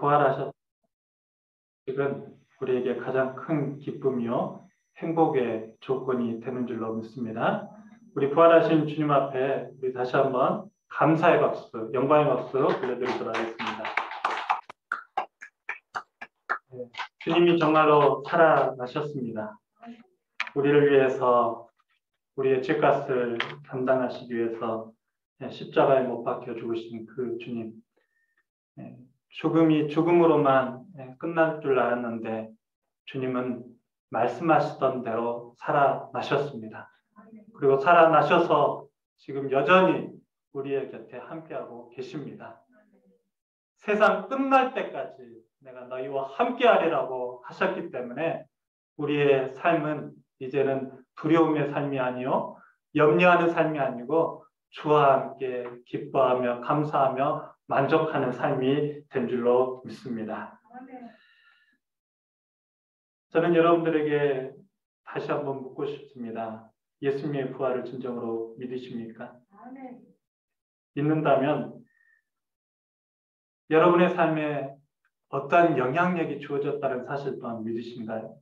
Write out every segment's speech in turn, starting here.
부활하셨 이건 우리에게 가장 큰 기쁨이요 행복의 조건이 되는 줄로 믿습니다. 우리 부활하신 주님 앞에 우리 다시 한번 감사의 박수, 영광의 박수 올려드리도록 하겠습니다. 주님이 정말로 살아나셨습니다. 우리를 위해서 우리의 죄값을 담당하시기 위해서 십자가에 못 박혀 죽으신 그 주님, 죽음이 죽음으로만 끝날 줄 알았는데 주님은 말씀하시던 대로 살아나셨습니다. 그리고 살아나셔서 지금 여전히 우리의 곁에 함께하고 계십니다. 세상 끝날 때까지 내가 너희와 함께하리라고 하셨기 때문에 우리의 삶은 이제는 두려움의 삶이 아니요 염려하는 삶이 아니고 주와 함께 기뻐하며 감사하며 만족하는 삶이 된 줄로 믿습니다. 저는 여러분들에게 다시 한번 묻고 싶습니다. 예수님의 부활을 진정으로 믿으십니까? 믿는다면 여러분의 삶에 어떠한 영향력이 주어졌다는 사실 또한 믿으신가요?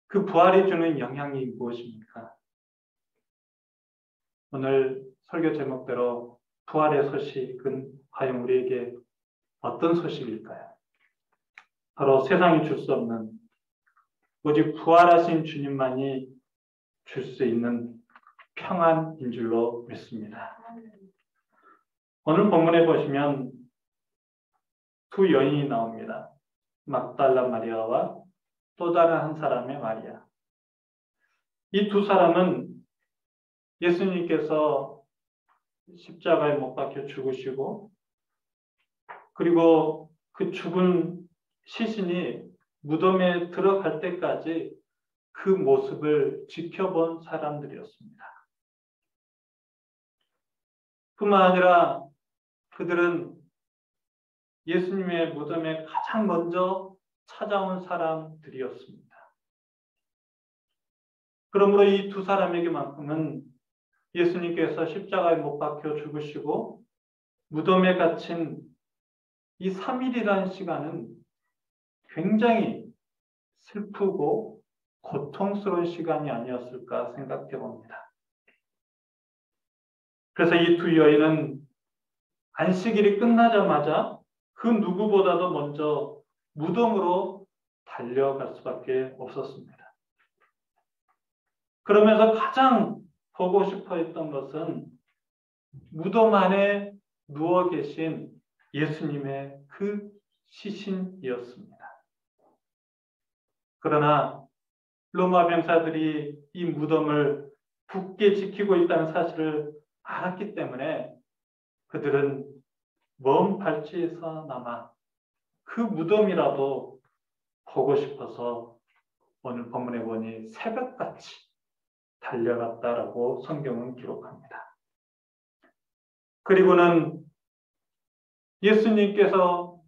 그 부활이 주는 영향이 무엇입니까? 오늘 설교 제목대로 부활의 소식은 과연 우리에게 어떤 소식일까요? 바로 세상이 줄 수 없는 오직 부활하신 주님만이 줄 수 있는 평안인 줄로 믿습니다. 오늘 본문에 보시면 두 여인이 나옵니다. 막달라 마리아와 또 다른 한 사람의 마리아. 이 두 사람은 예수님께서 십자가에 못 박혀 죽으시고 그리고 그 죽은 시신이 무덤에 들어갈 때까지 그 모습을 지켜본 사람들이었습니다. 뿐만 아니라 그들은 예수님의 무덤에 가장 먼저 찾아온 사람들이었습니다. 그러므로 이 두 사람에게만큼은 예수님께서 십자가에 못 박혀 죽으시고 무덤에 갇힌 이 3일이라는 시간은 굉장히 슬프고 고통스러운 시간이 아니었을까 생각해 봅니다. 그래서 이 두 여인은 안식일이 끝나자마자 그 누구보다도 먼저 무덤으로 달려갈 수밖에 없었습니다. 그러면서 가장 보고 싶어 했던 것은 무덤 안에 누워 계신 예수님의 그 시신이었습니다. 그러나 로마 병사들이 이 무덤을 굳게 지키고 있다는 사실을 알았기 때문에 그들은 먼 발치에서나마 그 무덤이라도 보고 싶어서 오늘 본문에 보니 새벽같이 달려갔다라고 성경은 기록합니다. 그리고는 예수님께서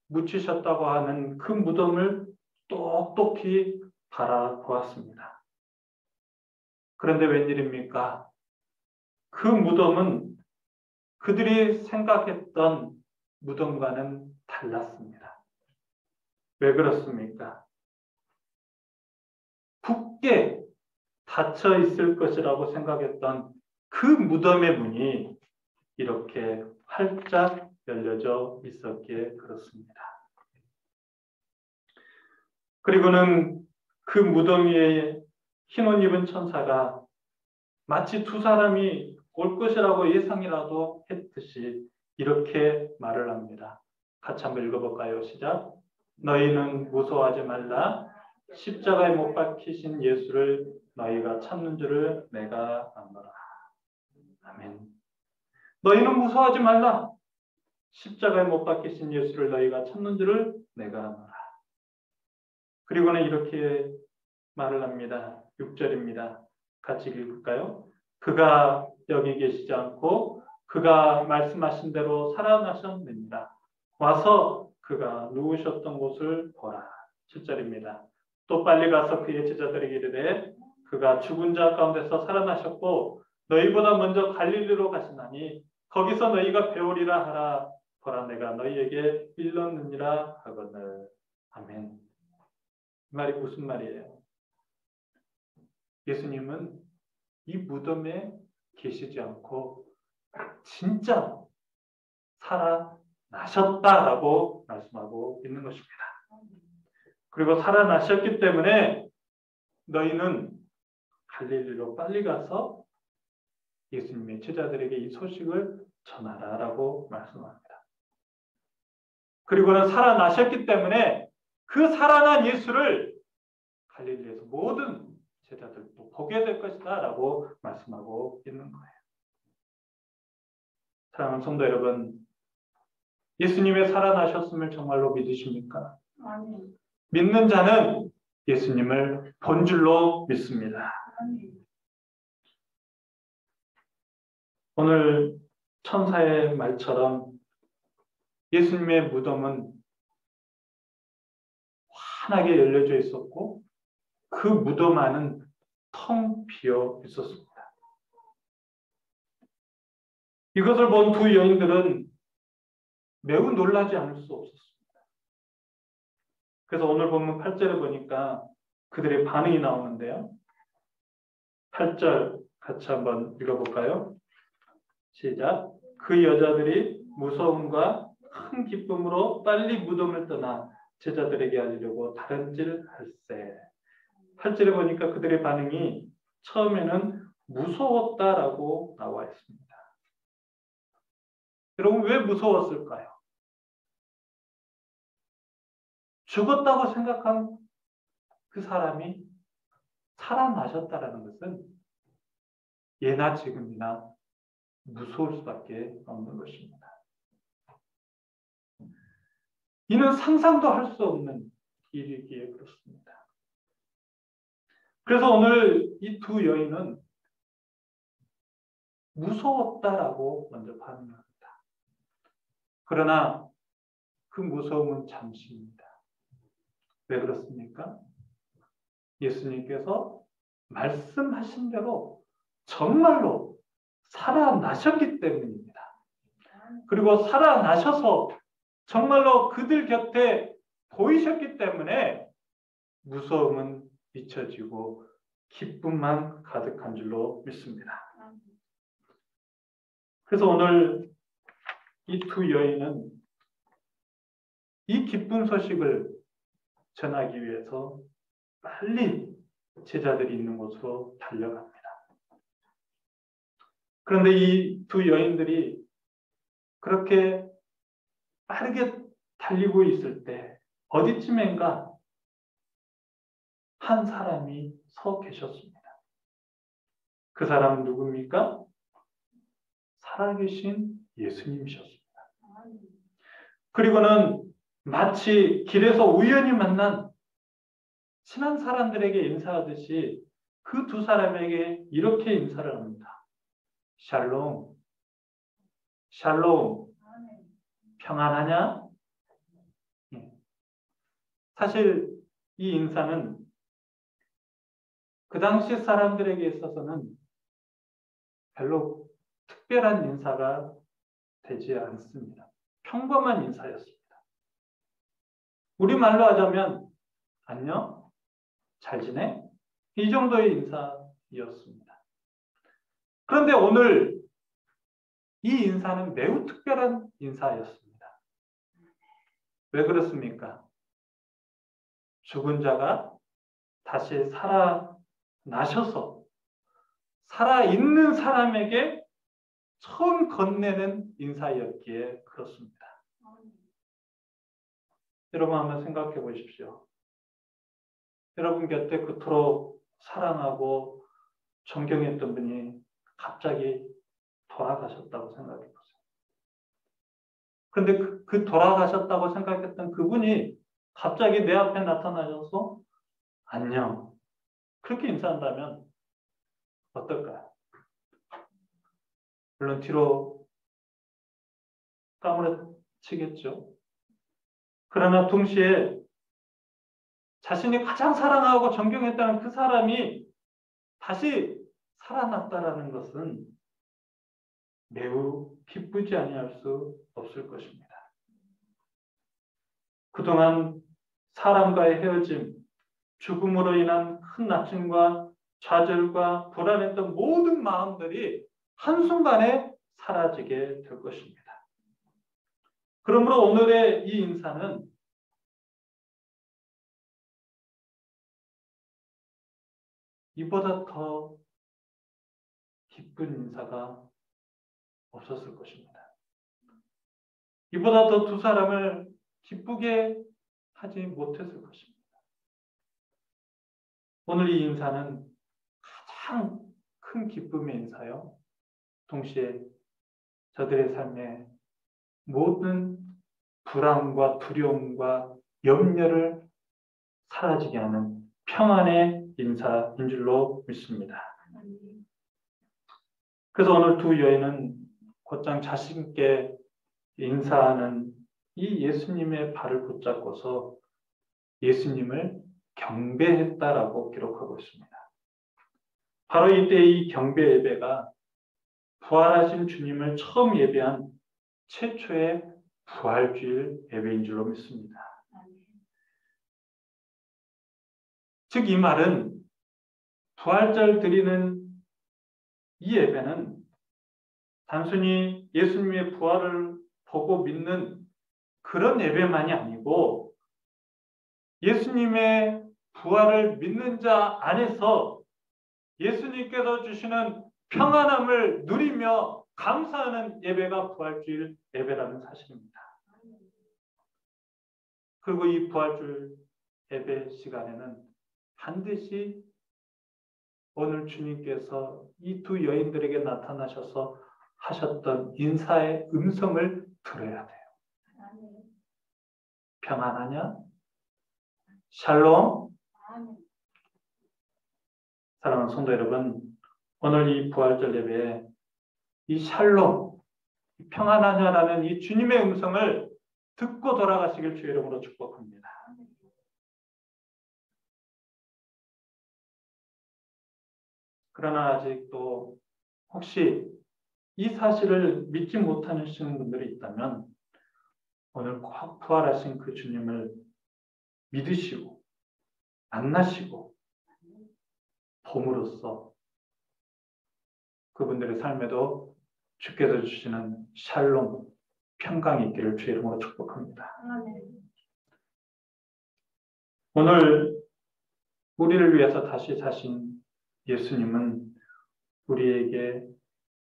묻히셨다고 하는 그 무덤을 똑똑히 바라보았습니다. 그런데 웬일입니까? 그 무덤은 그들이 생각했던 무덤과는 달랐습니다. 왜 그렇습니까? 굳게 닫혀 있을 것이라고 생각했던 그 무덤의 문이 이렇게 활짝 열려져 있었기에 그렇습니다. 그리고는 그 무덤 위에 흰 옷 입은 천사가 마치 두 사람이 올 것이라고 예상이라도 했듯이 이렇게 말을 합니다. 같이 한번 읽어볼까요? 시작. 너희는 무서워하지 말라. 십자가에 못 박히신 예수를 너희가 찾는 줄을 내가 아노라. 아멘. 너희는 무서워하지 말라. 십자가에 못 박히신 예수를 너희가 찾는 줄을 내가 아노라. 그리고는 이렇게 말을 합니다. 6절입니다. 같이 읽을까요? 그가 여기 계시지 않고 그가 말씀하신 대로 살아나셨느니라. 와서 그가 누우셨던 곳을 보라. 7절입니다. 또 빨리 가서 그의 제자들에게 이르되 그가 죽은 자 가운데서 살아나셨고 너희보다 먼저 갈릴리로 가시나니 거기서 너희가 배우리라 하라. 보라 내가 너희에게 일렀느니라 하거늘. 아멘. 이 말이 무슨 말이에요? 예수님은 이 무덤에 계시지 않고 진짜 살아나셨다라고 말씀하고 있는 것입니다. 그리고 살아나셨기 때문에 너희는 갈릴리로 빨리 가서 예수님의 제자들에게 이 소식을 전하라라고 말씀합니다. 그리고는 살아나셨기 때문에 그 살아난 예수를 갈릴리에서 모든 제자들도 보게 될 것이다 라고 말씀하고 있는 거예요. 사랑하는 성도 여러분, 예수님의 살아나셨음을 정말로 믿으십니까? 아멘. 믿는 자는 예수님을 본 줄로 믿습니다. 아멘. 오늘 천사의 말처럼 예수님의 무덤은 환하게 열려져 있었고 그 무덤 안은 텅 비어 있었습니다. 이것을 본 두 여인들은 매우 놀라지 않을 수 없었습니다. 그래서 오늘 본문 8절에 보니까 그들의 반응이 나오는데요. 8절 같이 한번 읽어볼까요? 시작. 그 여자들이 무서움과 큰 기쁨으로 빨리 무덤을 떠나 제자들에게 알리려고 다른질 할세. 8절에 보니까 그들의 반응이 처음에는 무서웠다라고 나와 있습니다. 여러분 왜 무서웠을까요? 죽었다고 생각한 그 사람이 살아나셨다라는 것은 예나 지금이나 무서울 수밖에 없는 것입니다. 이는 상상도 할 수 없는 일이기에 그렇습니다. 그래서 오늘 이 두 여인은 무서웠다라고 먼저 반응합니다. 그러나 그 무서움은 잠시입니다. 왜 그렇습니까? 예수님께서 말씀하신 대로 정말로 살아나셨기 때문입니다. 그리고 살아나셔서 정말로 그들 곁에 보이셨기 때문에 무서움은 잊혀지고 기쁨만 가득한 줄로 믿습니다. 그래서 오늘 이 두 여인은 이 기쁜 소식을 전하기 위해서 빨리 제자들이 있는 곳으로 달려갑니다. 그런데 이 두 여인들이 그렇게 빠르게 달리고 있을 때 어디쯤인가 한 사람이 서 계셨습니다. 그 사람은 누굽니까? 살아계신 예수님이셨습니다. 그리고는 마치 길에서 우연히 만난 친한 사람들에게 인사하듯이 그 두 사람에게 이렇게 인사를 합니다. 샬롬, 샬롬, 평안하냐? 사실 이 인사는 그 당시 사람들에게 있어서는 별로 특별한 인사가 되지 않습니다. 평범한 인사였습니다. 우리말로 하자면 안녕, 잘 지내? 이 정도의 인사였습니다. 그런데 오늘 이 인사는 매우 특별한 인사였습니다. 왜 그렇습니까? 죽은 자가 다시 살아나셔서 살아있는 사람에게 처음 건네는 인사였기에 그렇습니다. 여러분 한번 생각해 보십시오. 여러분 곁에 그토록 사랑하고 존경했던 분이 갑자기 돌아가셨다고 생각해 보세요. 그런데 그 돌아가셨다고 생각했던 그분이 갑자기 내 앞에 나타나셔서 안녕 그렇게 인사한다면 어떨까요? 물론 뒤로 까무러치겠죠. 그러나 동시에 자신이 가장 사랑하고 존경했다는 그 사람이 다시 살아났다라는 것은 매우 기쁘지 아니할 수 없을 것입니다. 그동안 사람과의 헤어짐, 죽음으로 인한 큰 낙심과 좌절과 불안했던 모든 마음들이 한순간에 사라지게 될 것입니다. 그러므로 오늘의 이 인사는 이보다 더 기쁜 인사가 없었을 것입니다. 이보다 더 두 사람을 기쁘게 하지 못했을 것입니다. 오늘 이 인사는 가장 큰 기쁨의 인사요. 동시에 저들의 삶에 모든 불안과 두려움과 염려를 사라지게 하는 평안의 인사인 줄로 믿습니다. 그래서 오늘 두 여인은 곧장 자신께 인사하는 이 예수님의 발을 붙잡고서 예수님을 경배했다라고 기록하고 있습니다. 바로 이때 이 경배 예배가 부활하신 주님을 처음 예배한 최초의 부활주일 예배인 줄로 믿습니다. 즉 이 말은 부활절 드리는 이 예배는 단순히 예수님의 부활을 보고 믿는 그런 예배만이 아니고 예수님의 부활을 믿는 자 안에서 예수님께서 주시는 평안함을 누리며 감사하는 예배가 부활주일 예배라는 사실입니다. 그리고 이 부활주일 예배 시간에는 반드시 오늘 주님께서 이 두 여인들에게 나타나셔서 하셨던 인사의 음성을 들어야 돼요. 평안하냐? 샬롬? 사랑하는 성도 여러분, 오늘 이 부활절 예배에 이 샬롬, 평안하냐라는 이 주님의 음성을 듣고 돌아가시길 주의 이름으로 축복합니다. 그러나 아직도 혹시 이 사실을 믿지 못하시는 분들이 있다면 오늘 꼭 부활하신 그 주님을 믿으시고 만나시고 봄으로써 그분들의 삶에도 주께서 주시는 샬롬, 평강이 있기를 주의 이름으로 축복합니다. 오늘 우리를 위해서 다시 사신 예수님은 우리에게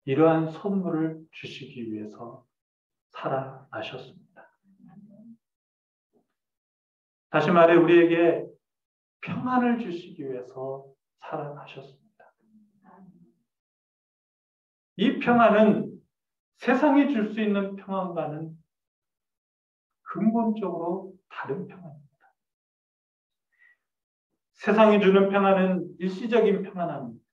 이러한 선물을 주시기 위해서 살아나셨습니다. 다시 말해 우리에게 평안을 주시기 위해서 살아나셨습니다. 이 평안은 세상이 줄 수 있는 평안과는 근본적으로 다른 평안입니다. 세상이 주는 평안은 일시적인 평안함입니다.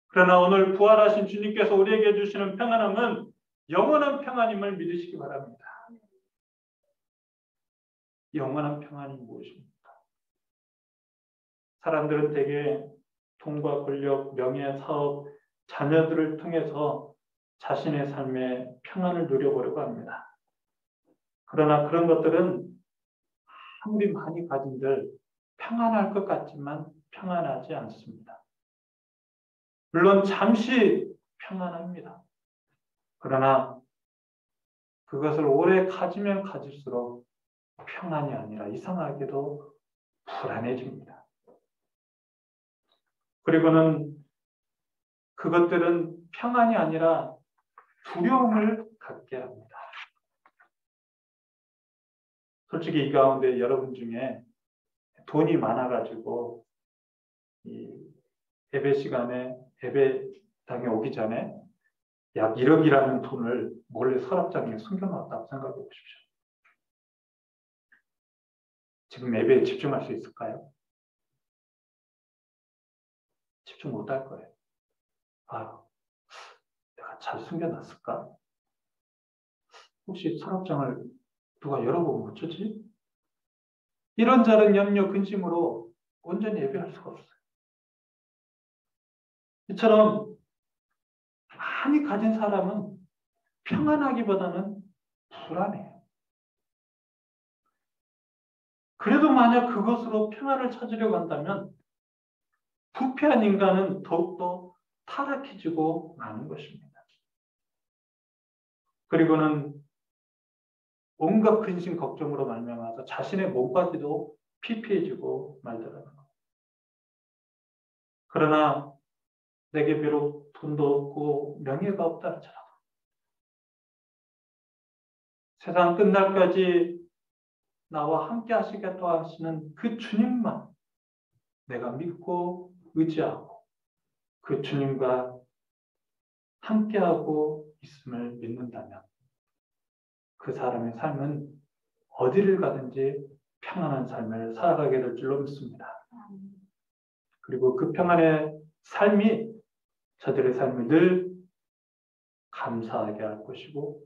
그러나 오늘 부활하신 주님께서 우리에게 주시는 평안함은 영원한 평안임을 믿으시기 바랍니다. 영원한 평안이 무엇입니까? 사람들은 대개 돈과 권력, 명예, 사업, 자녀들을 통해서 자신의 삶에 평안을 누려보려고 합니다. 그러나 그런 것들은 아무리 많이 가진들 평안할 것 같지만 평안하지 않습니다. 물론 잠시 평안합니다. 그러나 그것을 오래 가지면 가질수록 평안이 아니라 이상하게도 불안해집니다. 그리고는 그것들은 평안이 아니라 두려움을 갖게 합니다. 솔직히 이 가운데 여러분 중에 돈이 많아가지고 이 예배 시간에 예배당에 오기 전에 약 1억이라는 돈을 몰래 서랍장에 숨겨놨다고 생각해 보십시오. 지금 예배에 집중할 수 있을까요? 집중 못할 거예요. 아, 내가 잘 숨겨놨을까? 혹시 서랍장을 누가 열어보면 어쩌지? 이런저런 염려, 근심으로 온전히 예배할 수가 없어요. 이처럼 많이 가진 사람은 평안하기보다는 불안해요. 그래도 만약 그것으로 평안을 찾으려고 한다면 부패한 인간은 더욱더 타락해지고 마는 것입니다. 그리고는 온갖 근심 걱정으로 말미암아서 자신의 몸까지도 피폐해지고 말더라는 것. 그러나 내게 비록 돈도 없고 명예가 없다 할지라도 세상 끝날까지 나와 함께 하시겠다고 하시는 그 주님만 내가 믿고 의지하고 그 주님과 함께하고 있음을 믿는다면 그 사람의 삶은 어디를 가든지 평안한 삶을 살아가게 될 줄로 믿습니다. 그리고 그 평안의 삶이 저들의 삶을 늘 감사하게 할 것이고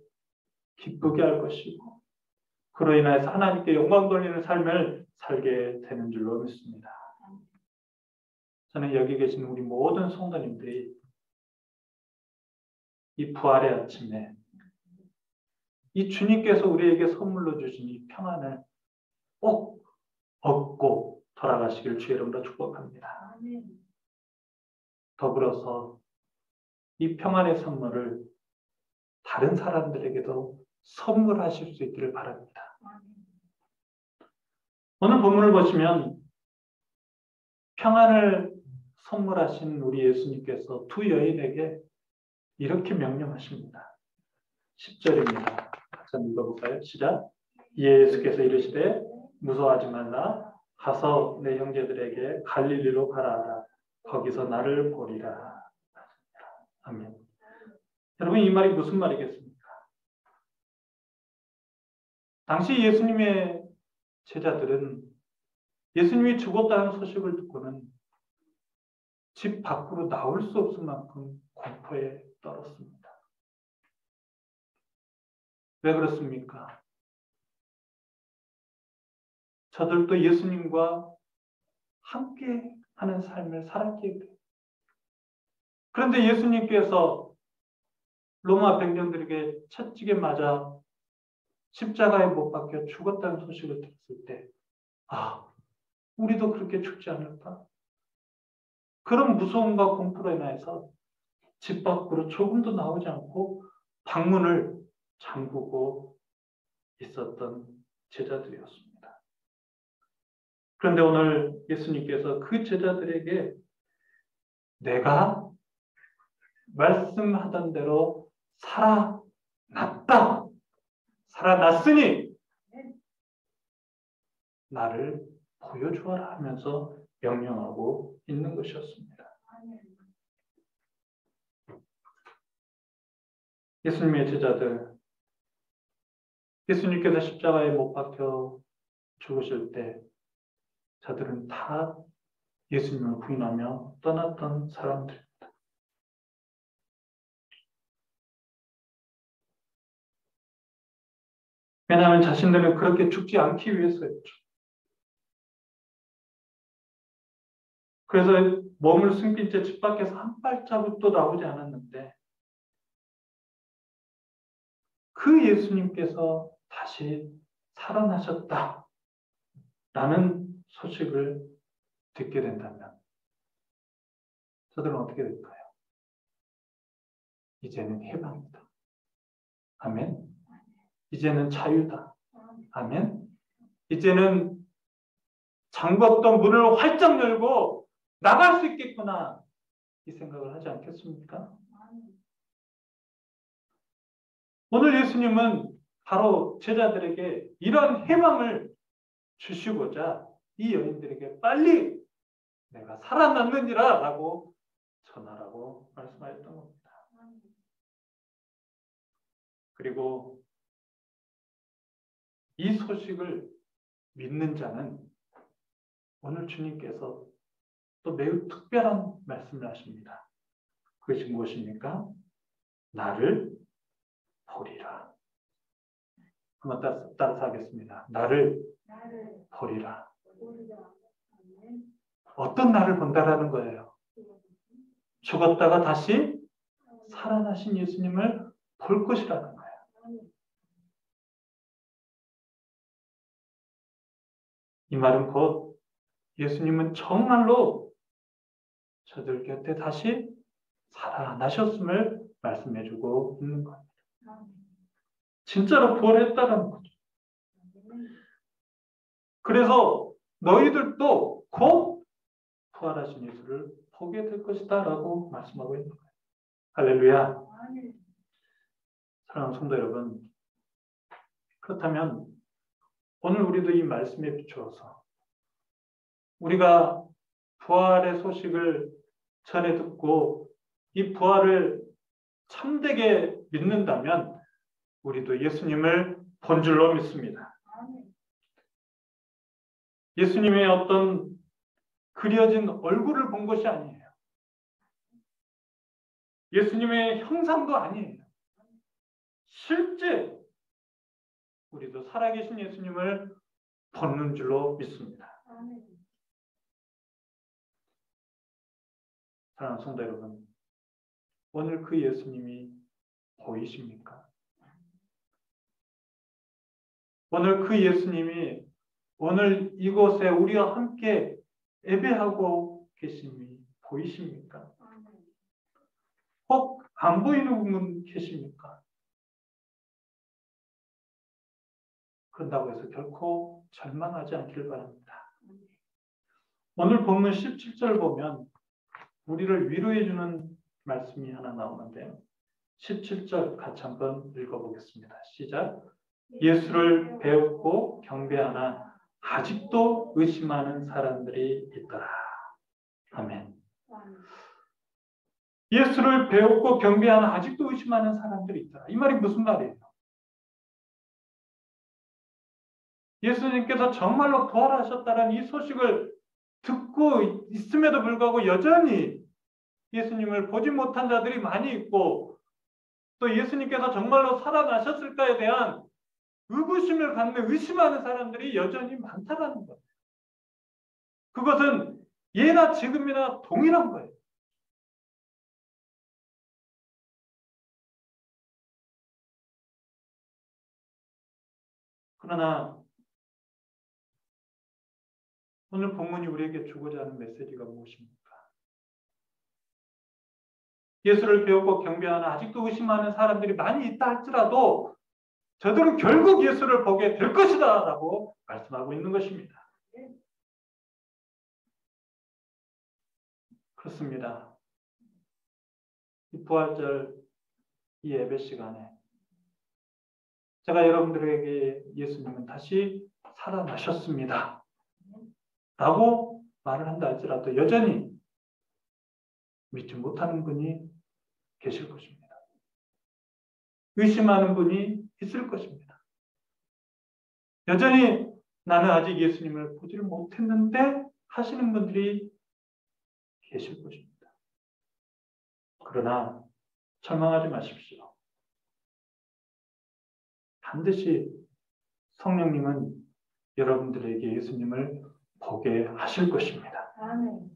기쁘게 할 것이고 그로 인해서 하나님께 영광 돌리는 삶을 살게 되는 줄로 믿습니다. 저는 여기 계신 우리 모든 성도님들이 이 부활의 아침에 이 주님께서 우리에게 선물로 주신 이 평안을 꼭 얻고 돌아가시길 주의 이름으로 축복합니다. 더불어서 이 평안의 선물을 다른 사람들에게도 선물하실 수 있기를 바랍니다. 오늘 본문을 보시면 평안을 선물하신 우리 예수님께서 두 여인에게 이렇게 명령하십니다. 10절입니다. 같이 읽어볼까요? 시작. 예수께서 이르시되 무서워하지 말라. 가서 내 형제들에게 갈릴리로 가라 하라. 거기서 나를 보리라. 아멘. 여러분 이 말이 무슨 말이겠습니까? 당시 예수님의 제자들은 예수님이 죽었다는 소식을 듣고는 집 밖으로 나올 수 없을 만큼 공포에 떨었습니다. 왜 그렇습니까? 저들도 예수님과 함께 하는 삶을 살았기에 그래요. 그런데 예수님께서 로마 병정들에게 채찍에 맞아 십자가에 못 박혀 죽었다는 소식을 들었을 때, 우리도 그렇게 죽지 않을까? 그런 무서움과 공포로 인해서 집 밖으로 조금도 나오지 않고 방문을 잠그고 있었던 제자들이었습니다. 그런데 오늘 예수님께서 그 제자들에게 내가 말씀하던 대로 살아났다. 살아났으니 나를 보여주어라 하면서 명령하고 있는 것이었습니다. 예수님의 제자들, 예수님께서 십자가에 못 박혀 죽으실 때 저들은 다 예수님을 부인하며 떠났던 사람들입니다. 왜냐하면 자신들은 그렇게 죽지 않기 위해서였죠. 그래서 몸을 숨긴 채 집 밖에서 한 발자국도 나오지 않았는데 그 예수님께서 다시 살아나셨다 라는 소식을 듣게 된다면 저들은 어떻게 될까요? 이제는 해방이다. 아멘. 이제는 자유다. 아멘. 이제는 잠궜던 문을 활짝 열고 나갈 수 있겠구나. 이 생각을 하지 않겠습니까? 오늘 예수님은 바로 제자들에게 이런 희망을 주시고자 이 여인들에게 빨리 내가 살아났느니라 라고 전하라고 말씀하셨던 겁니다. 그리고 이 소식을 믿는 자는 오늘 주님께서 또 매우 특별한 말씀을 하십니다. 그것이 무엇입니까? 나를 보리라. 한번 따라서 하겠습니다. 나를 보리라. 어떤 나를 본다라는 거예요? 죽었다가 다시 살아나신 예수님을 볼 것이라는 거예요. 이 말은 곧 예수님은 정말로 저들 곁에 다시 살아나셨음을 말씀해주고 있는 겁니다. 진짜로 부활했다는 거죠. 그래서 너희들도 곧 부활하신 예수를 보게 될 것이다 라고 말씀하고 있는 거예요. 할렐루야. 사랑하는 성도 여러분, 그렇다면 오늘 우리도 이 말씀에 비추어서 우리가 부활의 소식을 전해 듣고 이 부활을 참되게 믿는다면 우리도 예수님을 본 줄로 믿습니다. 예수님의 어떤 그려진 얼굴을 본 것이 아니에요. 예수님의 형상도 아니에요. 실제 우리도 살아계신 예수님을 보는 줄로 믿습니다. 사랑하는 성도 여러분, 오늘 그 예수님이 보이십니까? 오늘 그 예수님이 오늘 이곳에 우리와 함께 예배하고 계심이 보이십니까? 혹 안 보이는 분 계십니까? 그런다고 해서 결코 절망하지 않기를 바랍니다. 오늘 본문 17절 보면 우리를 위로해 주는 말씀이 하나 나오는데요. 17절 같이 한번 읽어보겠습니다. 시작. 예수를 배웠고 경배하나 아직도 의심하는 사람들이 있더라. 아멘. 예수를 배웠고 경배하나 아직도 의심하는 사람들이 있더라. 이 말이 무슨 말이에요? 예수님께서 정말로 부활하셨다는 이 소식을 듣고 있음에도 불구하고 여전히 예수님을 보지 못한 자들이 많이 있고 또 예수님께서 정말로 살아나셨을까에 대한 의구심을 갖는 의심하는 사람들이 여전히 많다는 거예요. 그것은 예나 지금이나 동일한 거예요. 그러나 오늘 본문이 우리에게 주고자 하는 메시지가 무엇입니까? 예수를 배우고 경배하는 아직도 의심하는 사람들이 많이 있다 할지라도 저들은 결국 예수를 보게 될 것이다 라고 말씀하고 있는 것입니다. 그렇습니다. 이 부활절 이 예배 시간에 제가 여러분들에게 예수님은 다시 살아나셨습니다 라고 말을 한다 할지라도 여전히 믿지 못하는 분이 계실 것입니다. 의심하는 분이 있을 것입니다. 여전히 나는 아직 예수님을 보지를 못했는데 하시는 분들이 계실 것입니다. 그러나 절망하지 마십시오. 반드시 성령님은 여러분들에게 예수님을 보게 하실 것입니다. 아멘.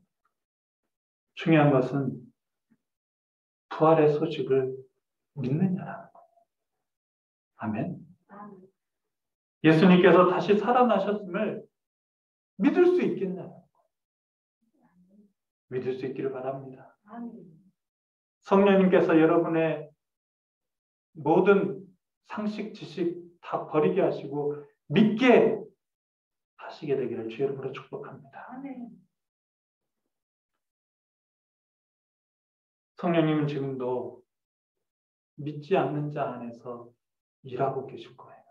중요한 것은 부활의 소식을 믿느냐라는 거예요. 아멘. 아멘. 예수님께서 다시 살아나셨음을 믿을 수 있겠냐는 거예요. 믿을 수 있기를 바랍니다. 아멘. 성령님께서 여러분의 모든 상식, 지식 다 버리게 하시고 믿게 하시게 되기를 주의 이름으로 축복합니다. 아멘. 성령님은 지금도 믿지 않는 자 안에서 일하고 계실 거예요.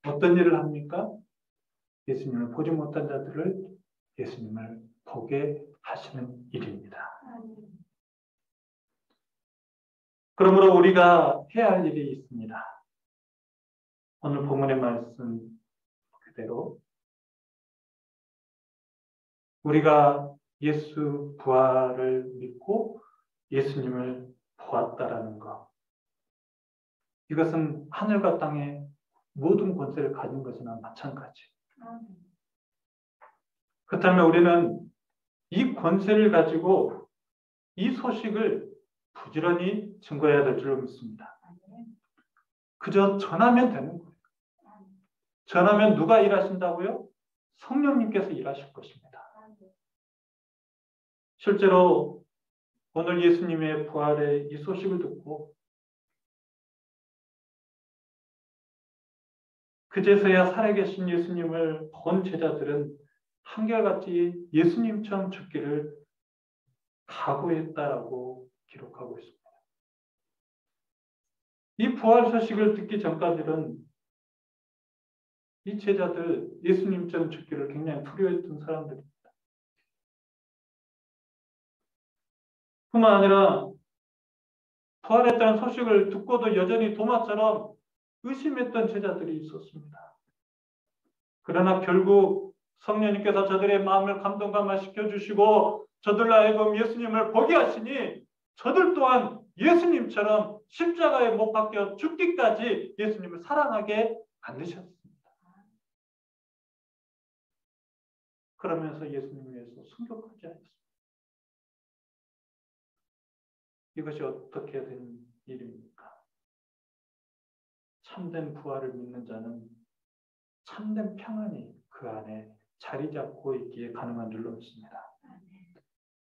어떤 일을 합니까? 예수님을 보지 못한 자들을 예수님을 보게 하시는 일입니다. 그러므로 우리가 해야 할 일이 있습니다. 오늘 본문의 말씀 그대로 우리가 예수 부활을 믿고 예수님을 보았다라는 것. 이것은 하늘과 땅의 모든 권세를 가진 것이나 마찬가지. 그렇다면 우리는 이 권세를 가지고 이 소식을 부지런히 증거해야 될 줄로 믿습니다. 그저 전하면 되는 거예요. 전하면 누가 일하신다고요? 성령님께서 일하실 것입니다. 실제로 오늘 예수님의 부활의 이 소식을 듣고 그제서야 살아계신 예수님을 본 제자들은 한결같이 예수님처럼 죽기를 각오했다라고 기록하고 있습니다. 이 부활 소식을 듣기 전까지는 이 제자들 예수님처럼 죽기를 굉장히 두려워했던 사람들입니다. 뿐만 아니라 부활했다는 소식을 듣고도 여전히 도마처럼 의심했던 제자들이 있었습니다. 그러나 결국 성령님께서 저들의 마음을 감동감화시켜 주시고 저들로 하여금 예수님을 보게 하시니 저들 또한 예수님처럼 십자가에 못 박혀 죽기까지 예수님을 사랑하게 만드셨습니다. 그러면서 예수님 위해서 순교까지 하였습니다. 이것이 어떻게 된 일입니까? 참된 부활을 믿는 자는 참된 평안이 그 안에 자리 잡고 있기에 가능한 줄로 믿습니다.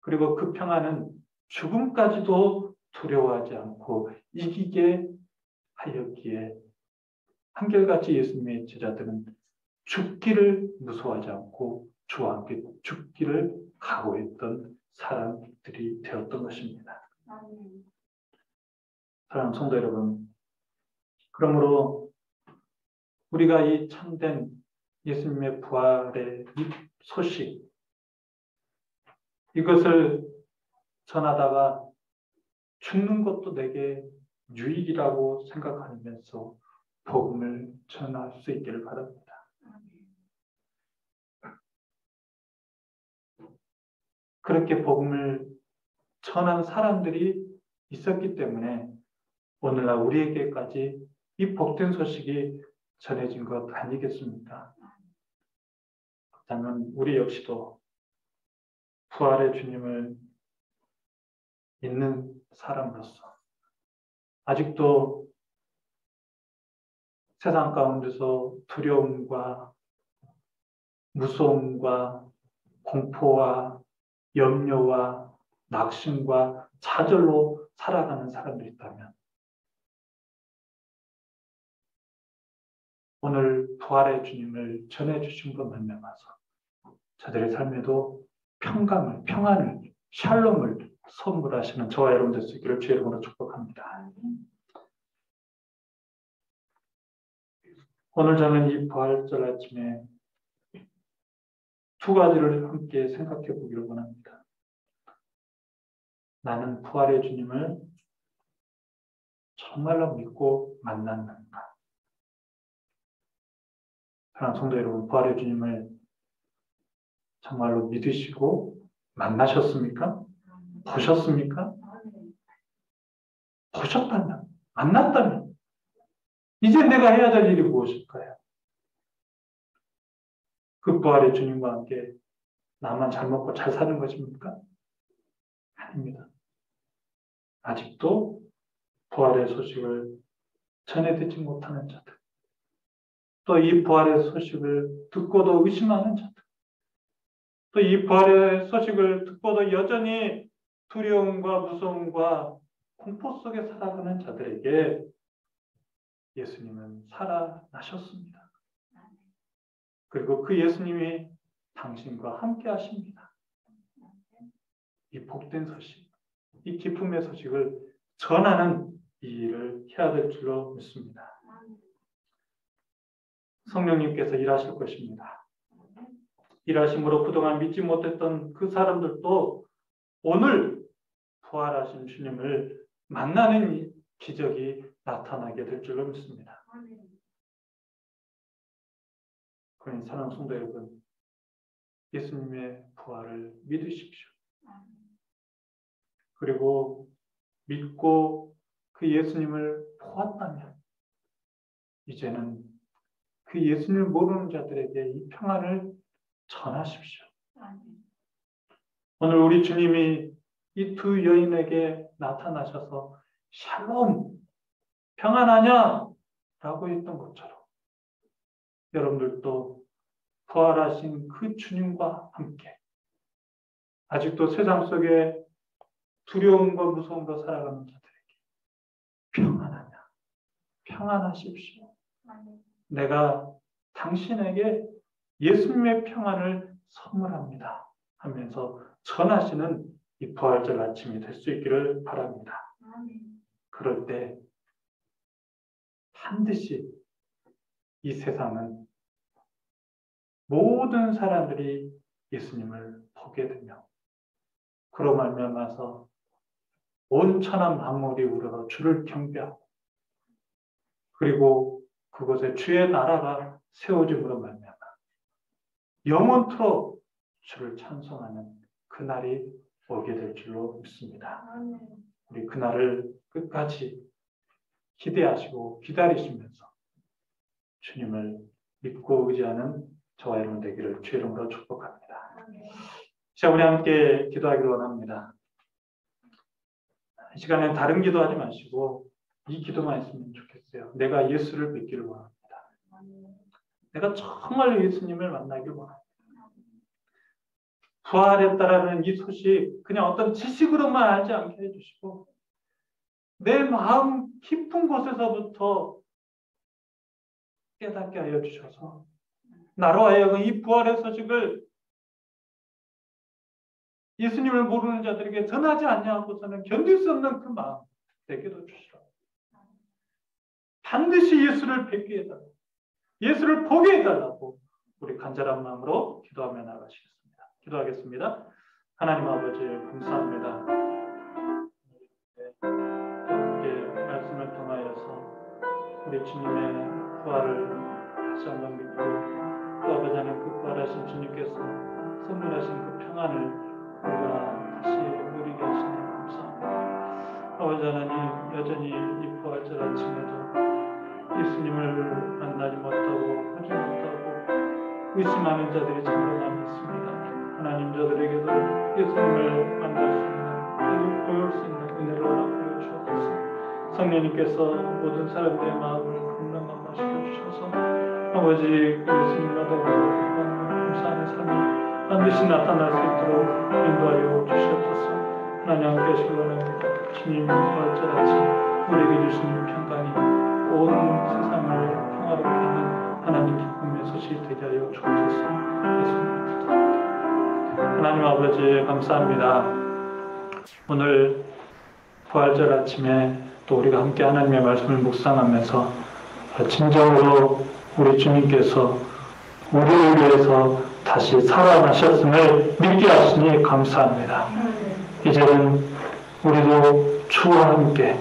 그리고 그 평안은 죽음까지도 두려워하지 않고 이기게 하였기에 한결같이 예수님의 제자들은 죽기를 무서워하지 않고 주와 함께 죽기를 각오했던 사람들이 되었던 것입니다. 사랑하는 성도 여러분, 그러므로 우리가 이 참된 예수님의 부활의 이 소식, 이것을 전하다가 죽는 것도 내게 유익이라고 생각하면서 복음을 전할 수 있기를 바랍니다. 그렇게 복음을 전한 사람들이 있었기 때문에 오늘날 우리에게까지 이 복된 소식이 전해진 것 아니겠습니까? 그렇다면 우리 역시도 부활의 주님을 믿는 사람으로서 아직도 세상 가운데서 두려움과 무서움과 공포와 염려와 낙심과 좌절로 살아가는 사람들이 있다면 오늘 부활의 주님을 전해주신 것 말미암아서 저들의 삶에도 평강을, 평안을, 샬롬을 선물하시는 저와 여러분 될 수 있기를 주의 이름으로 축복합니다. 오늘 저는 이 부활절 아침에 두 가지를 함께 생각해 보기를 원합니다. 나는 부활의 주님을 정말로 믿고 만났는가? 사랑하는 성도 여러분, 부활의 주님을 정말로 믿으시고 만나셨습니까? 보셨습니까? 보셨다면, 만났다면 이제 내가 해야 될 일이 무엇일까요? 그 부활의 주님과 함께 나만 잘 먹고 잘 사는 것입니까? 아닙니다. 아직도 부활의 소식을 전해 듣지 못하는 자들, 또 이 부활의 소식을 듣고도 의심하는 자들, 또 이 부활의 소식을 듣고도 여전히 두려움과 무서움과 공포 속에 살아가는 자들에게 예수님은 살아나셨습니다. 그리고 그 예수님이 당신과 함께 하십니다. 이 복된 소식, 이 기쁨의 소식을 전하는 이 일을 해야 될 줄로 믿습니다. 성령님께서 일하실 것입니다. 일하심으로 그동안 믿지 못했던 그 사람들도 오늘 부활하신 주님을 만나는 기적이 나타나게 될 줄로 믿습니다. 그러니 사랑하는 성도 여러분, 예수님의 부활을 믿으십시오. 그리고 믿고 그 예수님을 보았다면 이제는 그 예수님을 모르는 자들에게 이 평안을 전하십시오. 오늘 우리 주님이 이 두 여인에게 나타나셔서 샬롬, 평안하냐? 라고 했던 것처럼 여러분들도 부활하신 그 주님과 함께 아직도 세상 속에 두려움과 무서움과 살아가는 자들에게 평안하냐, 평안하십시오. 내가 당신에게 예수님의 평안을 선물합니다 하면서 전하시는 이 부활절 아침이 될 수 있기를 바랍니다. 그럴 때 반드시 이 세상은 모든 사람들이 예수님을 보게 되며 그로 말미암아서 온 천하 만물이 우러러 주를 경배하고 그리고 그곳에 주의 나라가 세워짐으로 말미암아 영원토록 주를 찬송하는 그날이 오게 될 줄로 믿습니다. 우리 그날을 끝까지 기대하시고 기다리시면서 주님을 믿고 의지하는 저와 여러분 되기를 주의 이름으로 축복합니다. 자, 우리 함께 기도하기를 원합니다. 이 시간에 다른 기도하지 마시고 이 기도만 했으면 좋겠어요. 내가 예수를 뵙기를 원합니다. 내가 정말 예수님을 만나길 원합니다. 부활했다라는 이 소식 그냥 어떤 지식으로만 알지 않게 해주시고 내 마음 깊은 곳에서부터 깨닫게 하여 주셔서 나로 하여금 이 부활의 소식을 예수님을 모르는 자들에게 전하지 않냐고서는 견딜 수 없는 그 마음 내게도 주시라. 반드시 예수를 뵙게 해달라고, 예수를 보게 해달라고 우리 간절한 마음으로 기도하며 나가시겠습니다. 기도하겠습니다. 하나님 아버지 감사합니다. 함께 말씀을 통하여서 우리 주님의 부활을 다시 한번 믿고 또 아버지 하나님 그 부활하신 주님께서 선물하신 그 평안을 우리가 다시 누리게 하시니 감사합니다. 아버지 하나님 여전히 이 부활절 아침에도 예수님을 만나지 못하고 보지 못하고 의심하는 자들이 정말 많이 있습니다. 하나님 저들에게도 예수님을 만날 수 있는, 보일 수 있는 은혜를 허락하여 주옵소서. 성령님께서 모든 사람들의 마음을 건강감화시켜 주셔서 아버지 예수님과 더불어 감사하는 삶이 반드시 나타날 수 있도록 인도하여 주시옵소서. 하나님 함께 하시기 원합니다. 주님 부활절 아침 우리에게 주신 평강이 온 세상을 평화롭게 하는 하나님 기쁨의 소식이 되게 하여 주옵소서. 예수님 하나님 아버지 감사합니다. 오늘 부활절 아침에 또 우리가 함께 하나님의 말씀을 묵상하면서 진정으로 우리 주님께서 우리를 위해서 다시 살아나셨음을 믿게 하시니 감사합니다. 이제는 우리도 주와 함께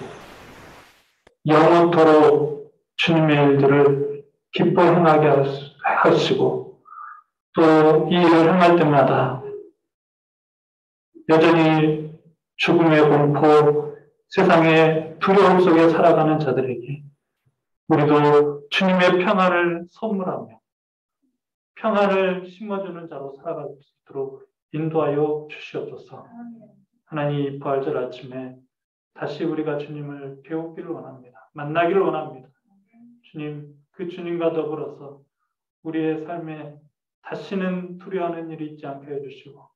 영원토록 주님의 일들을 기뻐 행하게 하시고 또 이 일을 행할 때마다 여전히 죽음의 공포, 세상의 두려움 속에 살아가는 자들에게 우리도 주님의 평안을 선물하며 평안을 심어주는 자로 살아갈 수 있도록 인도하여 주시옵소서. 하나님 부활절 아침에 다시 우리가 주님을 배우기를 원합니다. 만나기를 원합니다. 주님, 그 주님과 더불어서 우리의 삶에 다시는 두려워하는 일이 있지 않게 해주시고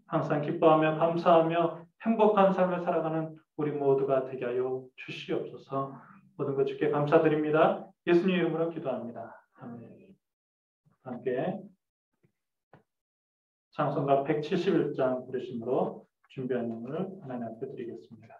항상 기뻐하며 감사하며 행복한 삶을 살아가는 우리 모두가 되게 하여 주시옵소서. 모든 것 주께 감사드립니다. 예수님 이름으로 기도합니다. 아멘. 함께 찬송가 171장 부르심으로 준비한 예물을 하나님 앞에 드리겠습니다.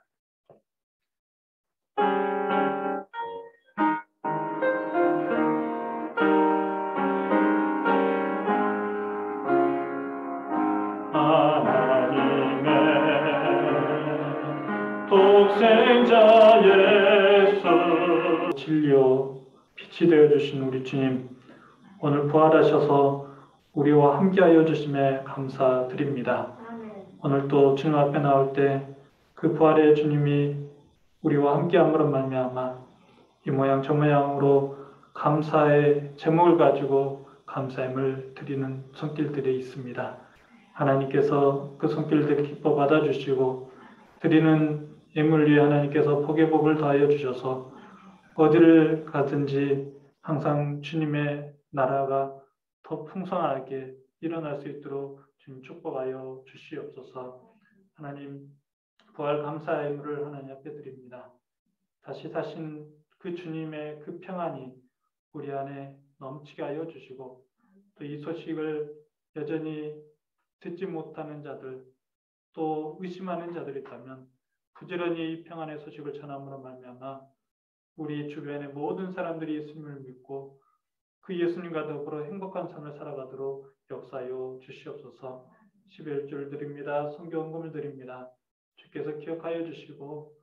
독생자 예수 진리요 빛이 되어주신 우리 주님 오늘 부활하셔서 우리와 함께하여 주심에 감사드립니다. 오늘 또 주님 앞에 나올 때 그 부활의 주님이 우리와 함께함으로 말미암아 이 모양 저 모양으로 감사의 제목을 가지고 감사함을 드리는 손길들이 있습니다. 하나님께서 그 손길들 기뻐 받아주시고 드리는 예물 위에 하나님께서 복의 복을 더하여 주셔서 어디를 가든지 항상 주님의 나라가 더 풍성하게 일어날 수 있도록 주님 축복하여 주시옵소서. 하나님, 부활 감사의 예물을 하나님 앞에 드립니다. 다시 사신 그 주님의 그 평안이 우리 안에 넘치게 하여 주시고, 또 이 소식을 여전히 듣지 못하는 자들, 또 의심하는 자들이 있다면 부지런히 이 평안의 소식을 전함으로 말미암아 우리 주변의 모든 사람들이 예수님을 믿고 그 예수님과 더불어 행복한 삶을 살아가도록 역사하여 주시옵소서. 11줄 드립니다. 성경금을 드립니다. 주께서 기억하여 주시고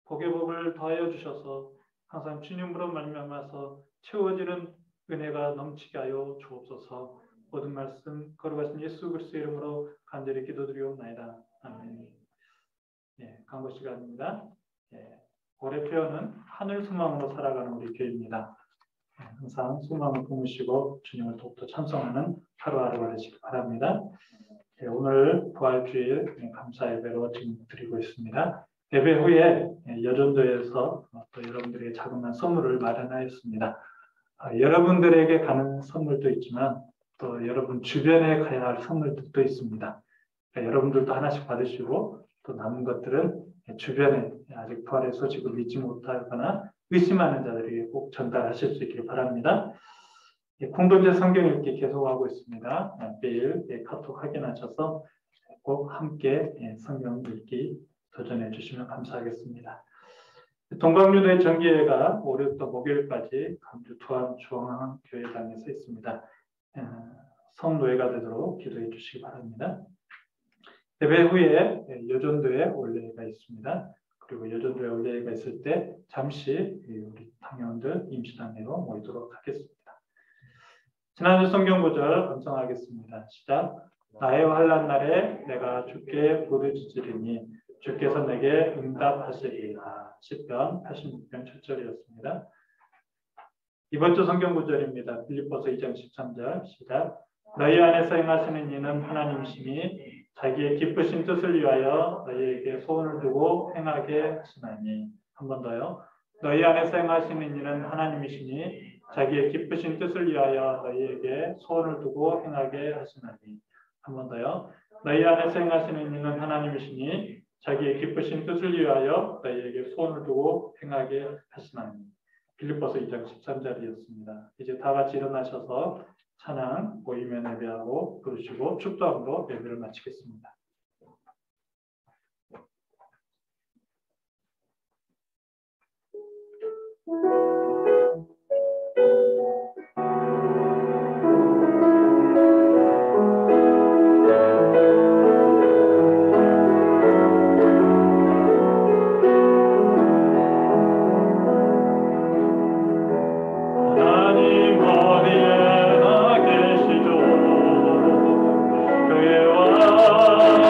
복의 복을 더하여 주셔서 항상 주님으로 말미암아서 채워지는 은혜가 넘치게 하여 주옵소서. 모든 말씀 거룩하신 예수 그리스도의 이름으로 간절히 기도드리옵나이다. 아멘. 광고 시간입니다. 올해 표현은 하늘 소망으로 살아가는 우리 교회입니다. 항상 소망을 품으시고 주님을 더욱더 찬송하는 하루하루가 되시기 바랍니다. 오늘 부활주일 감사 예배로 지금 드리고 있습니다. 예배 후에 여전도에서 또 여러분들에게 자그마한 선물을 마련하였습니다. 여러분들에게 가는 선물도 있지만 또 여러분 주변에 가야 할 선물도 있습니다. 여러분들도 하나씩 받으시고 또 남은 것들은 주변에 아직 부활의 소식을 믿지 못하거나 의심하는 자들에게 꼭 전달하실 수 있기를 바랍니다. 공동체 성경 읽기 계속하고 있습니다. 매일 카톡 확인하셔서 꼭 함께 성경 읽기 도전해 주시면 감사하겠습니다. 동방유대 정기회가 월요일부터 목요일까지 광주 두암중앙교회당에서 있습니다. 성노예가 되도록 기도해 주시기 바랍니다. 예배 후에 여전도에 올레가 있습니다. 그리고 여전도에 올레가 있을 때 잠시 우리 당회원들 임시당회로 모이도록 하겠습니다. 지난주 성경 구절 감상하겠습니다. 시작. 나의 환난 날에 내가 주께 부르짖으리니 주께서 내게 응답하시리라. 시편 86편 7절이었습니다. 이번 주 성경 구절입니다. 빌립보서 2장 13절 시작. 너희 안에서 행하시는 이는 하나님이시니 자기의 기쁘신 뜻을 위하여 너희에게 소원을 두고 행하게 하시나니. 한 번 더요. 너희 안에서 행하시는 이는 하나님이시니 자기의 기쁘신 뜻을 위하여 너희에게 소원을 두고 행하게 하시나니. 한 번 더요. 너희 안에서 행하시는 이는 하나님이시니 자기의 기쁘신 뜻을 위하여 너희에게 소원을 두고 행하게 하시나니. 빌립보서 2장 13절이었습니다. 이제 다 같이 일어나셔서 찬양 모이면 예배하고 부르시고 축도함으로 예배를 마치겠습니다. 교회와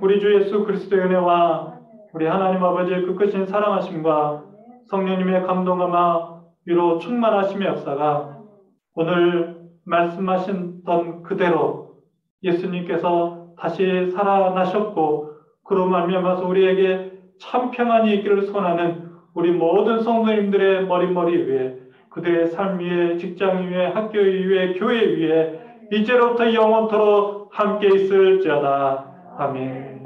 우리 주 예수 그리스도의 은혜와 우리 하나님 아버지의 그 크신 사랑하심과 성령님의 감동함과 위로 충만하심의 역사가 오늘 말씀하셨던 그대로 예수님께서 다시 살아나셨고 그로 말미암아서 우리에게 참 평안이 있기를 소원하는 우리 모든 성도님들의 머릿머리 위에 그들의 삶 위에 직장 위에 학교 위에 교회 위에 이제로부터 영원토록 함께 있을지어다. 아멘.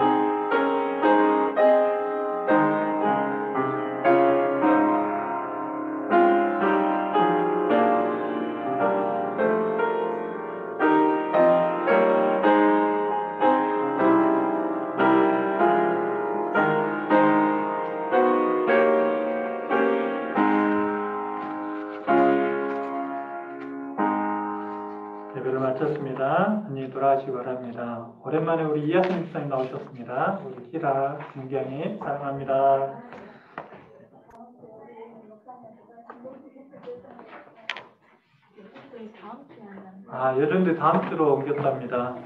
예배를 마쳤습니다. 안녕히 돌아가시기 바랍니다. 오랜만에 우리 이하승 목사님 나오셨습니다. 우리 희라 문경이 사랑합니다. 이런데 다음 주로 옮겼답니다.